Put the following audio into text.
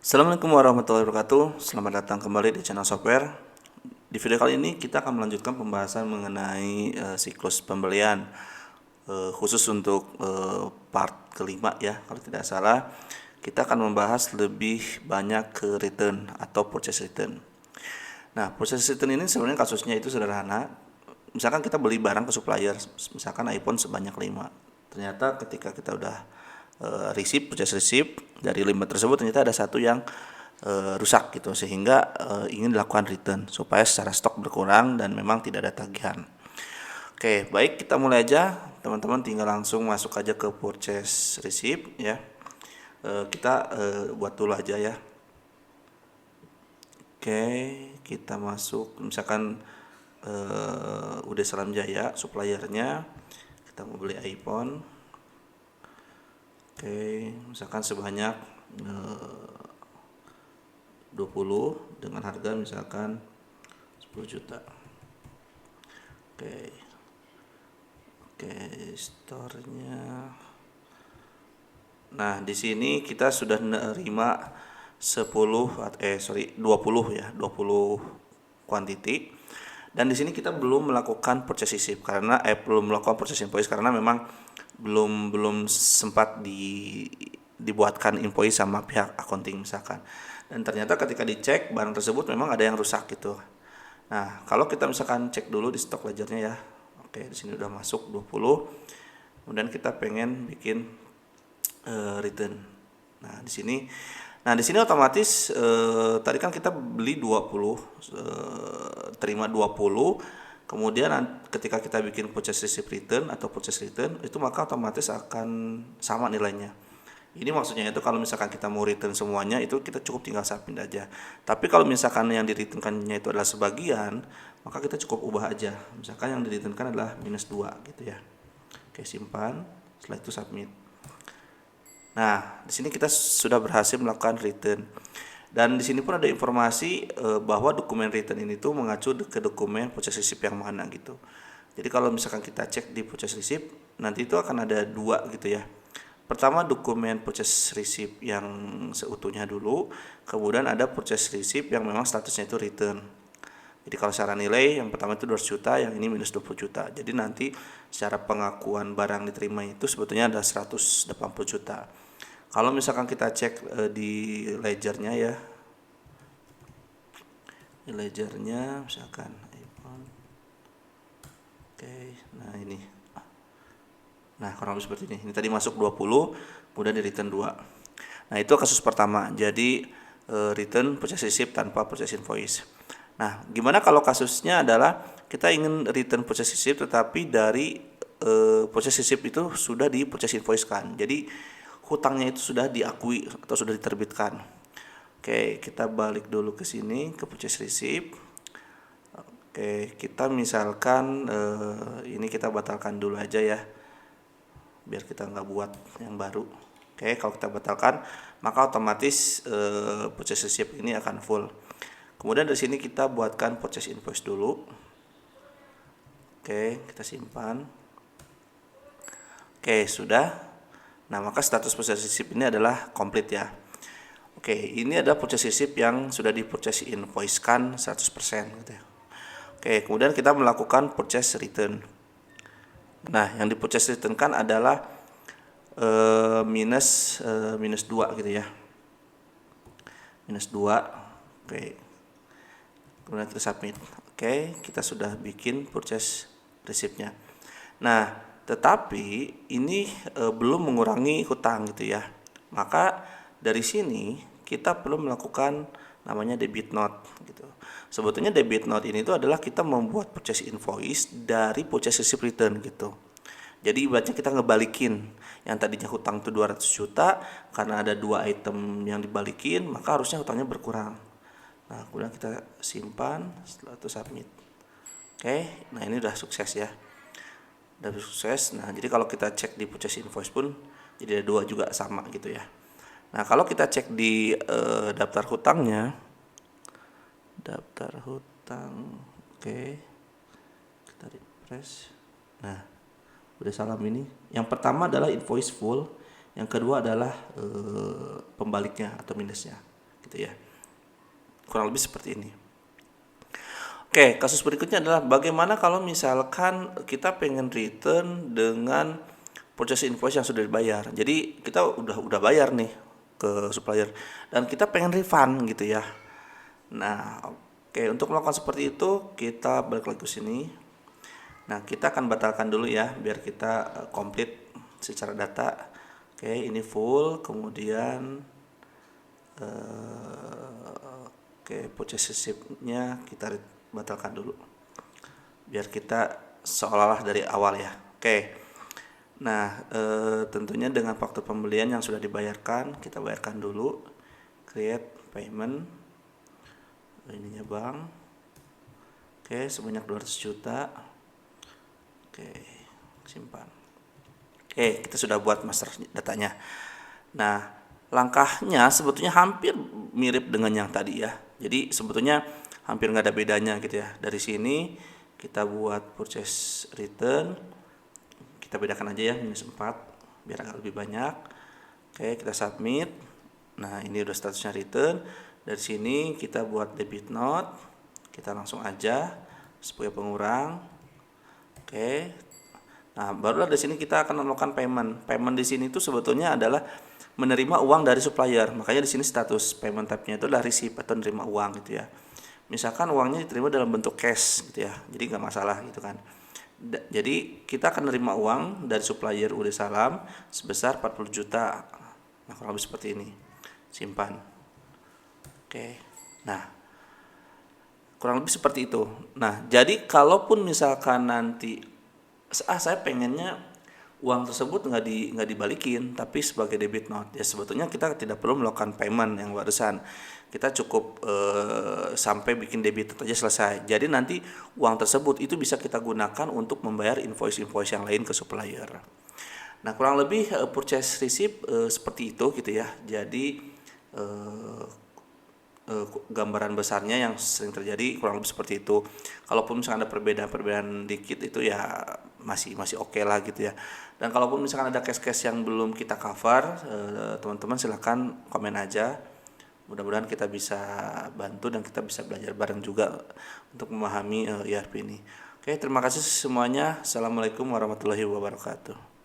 Assalamualaikum warahmatullahi wabarakatuh. Selamat datang kembali di channel software. Di video kali ini kita akan melanjutkan pembahasan mengenai siklus pembelian, khusus untuk part kelima ya, kalau tidak salah. Kita akan membahas lebih banyak ke return atau purchase return. Nah, purchase return ini sebenarnya kasusnya itu sederhana. Misalkan kita beli barang ke supplier, misalkan iPhone sebanyak 5. Ternyata ketika kita udah purchase receipt dari 5 tersebut, ternyata ada satu yang rusak gitu, sehingga ingin dilakukan return supaya secara stok berkurang dan memang tidak ada tagihan. Oke, baik, kita mulai aja. Teman-teman tinggal langsung masuk aja ke purchase receipt ya. Kita buat dulu aja ya. Oke, kita masuk misalkan udah Salam Jaya suppliernya, kita mau beli iPhone. Oke, misalkan sebanyak 20 dengan harga misalkan 10 juta. Oke. Oke, store-nya. Nah, di sini kita sudah menerima 20 ya, 20 quantity. Dan di sini kita belum melakukan purchase receipt karena belum melakukan purchase invoice karena memang belum sempat dibuatkan invoice sama pihak accounting misalkan. Dan ternyata ketika dicek barang tersebut memang ada yang rusak gitu. Nah, kalau kita misalkan cek dulu di stock ledgernya ya. Oke, di sini udah masuk 20. Kemudian kita pengen bikin return. Nah, di sini otomatis tadi kan kita beli 20, terima 20. Kemudian ketika kita bikin purchase receipt return atau purchase return, itu maka otomatis akan sama nilainya. Ini maksudnya itu kalau misalkan kita mau return semuanya, itu kita cukup tinggal submit aja. Tapi kalau misalkan yang di-returnkannya itu adalah sebagian, maka kita cukup ubah aja. Misalkan yang di-returnkan adalah -2 gitu ya. Oke, simpan. Setelah itu submit. Nah, di sini kita sudah berhasil melakukan return. Dan di sini pun ada informasi bahwa dokumen return ini tuh mengacu ke dokumen purchase receipt yang mana gitu. Jadi kalau misalkan kita cek di purchase receipt, nanti itu akan ada dua gitu ya. Pertama dokumen purchase receipt yang seutuhnya dulu, kemudian ada purchase receipt yang memang statusnya itu return. Jadi kalau secara nilai yang pertama itu 200 juta, yang ini minus 20 juta. Jadi nanti secara pengakuan barang diterima itu sebetulnya ada 180 juta. Kalau misalkan kita cek di ledgernya ya, di ledgernya misalkan iPhone. Oke, nah ini. Nah, kurang lebih seperti ini. Ini tadi masuk 20, kemudian di return 2. Nah, itu kasus pertama. Jadi return purchase receipt tanpa purchase invoice. Nah, gimana kalau kasusnya adalah kita ingin return purchase receipt tetapi dari purchase receipt itu sudah di purchase invoice kan. Jadi hutangnya itu sudah diakui atau sudah diterbitkan. Oke, kita balik dulu ke sini ke purchase receipt. Oke, kita misalkan ini kita batalkan dulu aja ya, biar kita nggak buat yang baru. Oke, kalau kita batalkan maka otomatis purchase receipt ini akan full. Kemudian dari sini kita buatkan purchase invoice dulu. Oke, kita simpan. Oke, sudah. Nah, maka status purchase receipt ini adalah komplit ya. Oke, ini ada purchase receipt yang sudah di purchase invoice kan 100% gitu ya. Oke, kemudian kita melakukan purchase return. Nah, yang di purchase return kan adalah minus 2 gitu ya. Minus 2. Oke. Kemudian kita submit. Oke, kita sudah bikin purchase receipt-nya. Nah, tetapi ini belum mengurangi hutang gitu ya. Maka dari sini kita perlu melakukan namanya debit note gitu. Sebetulnya debit note ini itu adalah kita membuat purchase invoice dari purchase receipt return gitu. Jadi ibaratnya kita ngebalikin yang tadinya hutang itu 200 juta, karena ada dua item yang dibalikin, maka harusnya hutangnya berkurang. Nah, kemudian kita simpan, setelah itu submit. Oke, nah ini udah sukses ya. Udah sukses. Nah, jadi kalau kita cek di purchase invoice pun jadi ada dua juga sama gitu ya. Nah, kalau kita cek di daftar hutangnya, daftar hutang, oke, kita refresh. Nah, udah salam ini. Yang pertama adalah invoice full, yang kedua adalah pembaliknya atau minusnya. gitu ya. Kurang lebih seperti ini. Oke, kasus berikutnya adalah bagaimana kalau misalkan kita pengen return dengan purchase invoice yang sudah dibayar. Jadi kita udah bayar nih ke supplier dan kita pengen refund gitu ya. Nah, oke, untuk melakukan seperti itu kita balik lagi ke sini. Nah, kita akan batalkan dulu ya biar kita komplit secara data. Oke, ini full, kemudian oke, purchase receipt-nya kita batalkan dulu biar kita seolah-olah dari awal ya. Oke, nah tentunya dengan faktur pembelian yang sudah dibayarkan kita bayarkan dulu, create payment, ininya bank, oke, sebanyak 200 juta. Oke, simpan. Oke, kita sudah buat master datanya. Nah, langkahnya sebetulnya hampir mirip dengan yang tadi ya. Jadi sebetulnya hampir nggak ada bedanya gitu ya. Dari sini kita buat purchase return, kita bedakan aja ya -4 biar agak lebih banyak. Oke, kita submit. Nah, ini udah statusnya return. Dari sini kita buat debit note, kita langsung aja sebagai pengurang. Oke. Nah, barulah di sini kita akan melakukan payment. Payment di sini itu sebetulnya adalah menerima uang dari supplier. Makanya di sini status payment type-nya itu adalah receipt atau menerima uang gitu ya. Misalkan uangnya diterima dalam bentuk cash gitu ya. Jadi nggak masalah gitu kan. Jadi kita akan menerima uang dari supplier UD Salam sebesar 40 juta. Nah, kurang lebih seperti ini. Simpan. Oke. Nah, kurang lebih seperti itu. Nah, jadi kalaupun misalkan nanti saya pengennya uang tersebut nggak dibalikin tapi sebagai debit note, ya sebetulnya kita tidak perlu melakukan payment yang barusan. Kita cukup sampai bikin debit note aja selesai. Jadi nanti uang tersebut itu bisa kita gunakan untuk membayar invoice yang lain ke supplier. Nah, kurang lebih purchase receipt seperti itu gitu ya. Jadi gambaran besarnya yang sering terjadi kurang lebih seperti itu. Kalaupun misalkan ada perbedaan dikit itu ya masih oke lah gitu ya. Dan kalaupun misalkan ada case-case yang belum kita cover, teman-teman silakan komen aja. Mudah-mudahan kita bisa bantu dan kita bisa belajar bareng juga untuk memahami ERP ini. Oke, terima kasih semuanya. Assalamualaikum warahmatullahi wabarakatuh.